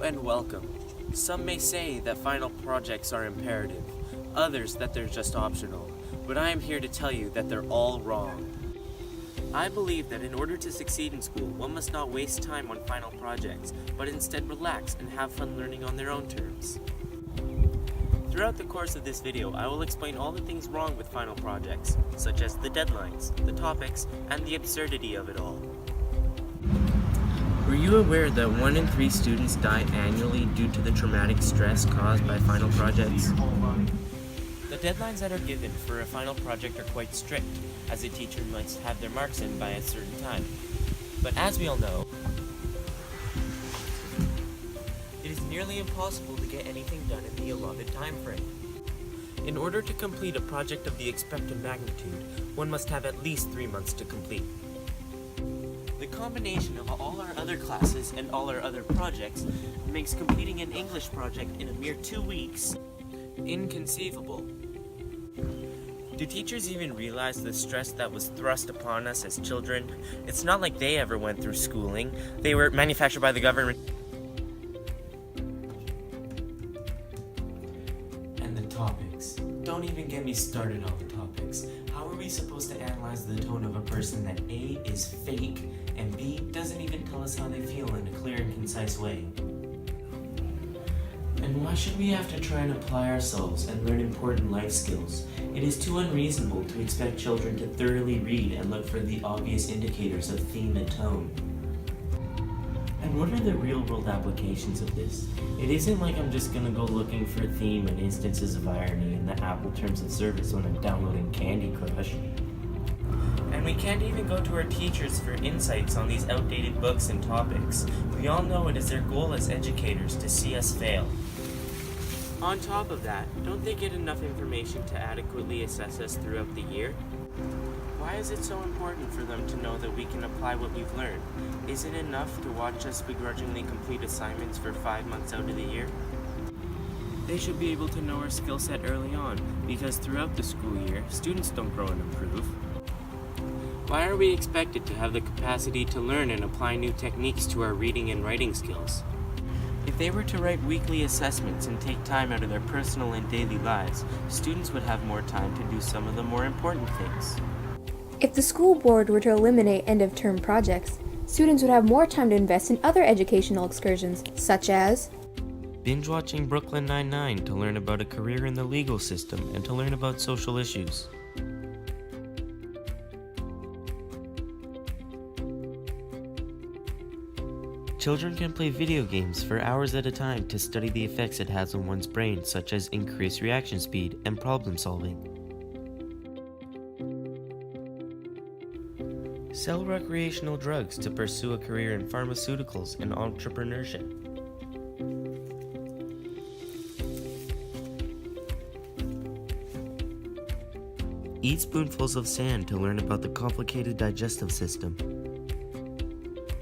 and welcome. Some may say that final projects are imperative, others that they're just optional, but I am here to tell you that they're all wrong. I believe that in order to succeed in school, one must not waste time on final projects, but instead relax and have fun learning on their own terms. Throughout the course of this video, I will explain all the things wrong with final projects, such as the deadlines, the topics, and the absurdity of it all. Were you aware that 1 in 3 students die annually due to the traumatic stress caused by final projects? The deadlines that are given for a final project are quite strict, as a teacher must have their marks in by a certain time. But as we all know, it is nearly impossible to get anything done in the allotted time frame. In order to complete a project of the expected magnitude, one must have at least 3 months to complete. The combination of all our other classes and all our other projects makes completing an English project in a mere 2 weeks inconceivable. Do teachers even realize the stress that was thrust upon us as children? It's not like they ever went through schooling. They were manufactured by the government. And the topics. Don't even get me started on the topics. How are we supposed to analyze the tone of a person that A is fake and B doesn't even tell us how they feel in a clear and concise way? And why should we have to try and apply ourselves and learn important life skills? It is too unreasonable to expect children to thoroughly read and look for the obvious indicators of theme and tone. And what are the real-world applications of this? It isn't like I'm just gonna go looking for theme and instances of irony in the Apple Terms of Service when I'm downloading Candy Crush. And we can't even go to our teachers for insights on these outdated books and topics. We all know it is their goal as educators to see us fail. On top of that, don't they get enough information to adequately assess us throughout the year? Why is it so important for them to know that we can apply what we've learned? Is it enough to watch us begrudgingly complete assignments for 5 months out of the year? They should be able to know our skill set early on, because throughout the school year, students don't grow and improve. Why are we expected to have the capacity to learn and apply new techniques to our reading and writing skills? If they were to write weekly assessments and take time out of their personal and daily lives, students would have more time to do some of the more important things. If the school board were to eliminate end-of-term projects, students would have more time to invest in other educational excursions, such as binge-watching Brooklyn Nine-Nine to learn about a career in the legal system and to learn about social issues. Children can play video games for hours at a time to study the effects it has on one's brain, such as increased reaction speed and problem solving. Sell recreational drugs to pursue a career in pharmaceuticals and entrepreneurship. Eat spoonfuls of sand to learn about the complicated digestive system.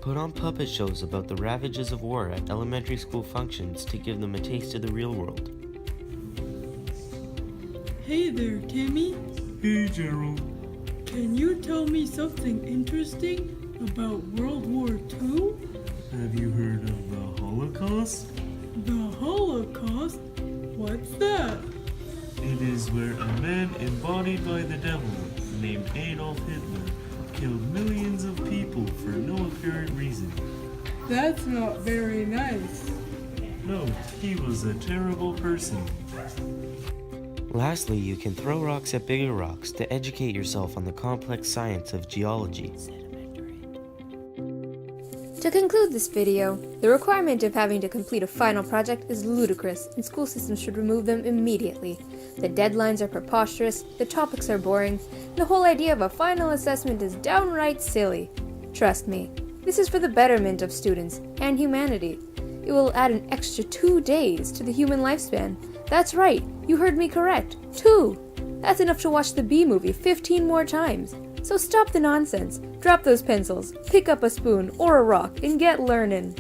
Put on puppet shows about the ravages of war at elementary school functions to give them a taste of the real world. Hey there, Timmy. Hey, Gerald. Can you tell me something interesting about World War II? Have you heard of the Holocaust? The Holocaust? What's that? It is where a man embodied by the devil, named Adolf Hitler, killed millions of people for no apparent reason. That's not very nice. No, he was a terrible person. Lastly, you can throw rocks at bigger rocks to educate yourself on the complex science of geology. To conclude this video, the requirement of having to complete a final project is ludicrous and school systems should remove them immediately. The deadlines are preposterous, the topics are boring, the whole idea of a final assessment is downright silly. Trust me, this is for the betterment of students and humanity. It will add an extra 2 days to the human lifespan. That's right, you heard me correct. 2! That's enough to watch the Bee Movie 15 more times. So stop the nonsense, drop those pencils, pick up a spoon or a rock, and get learning.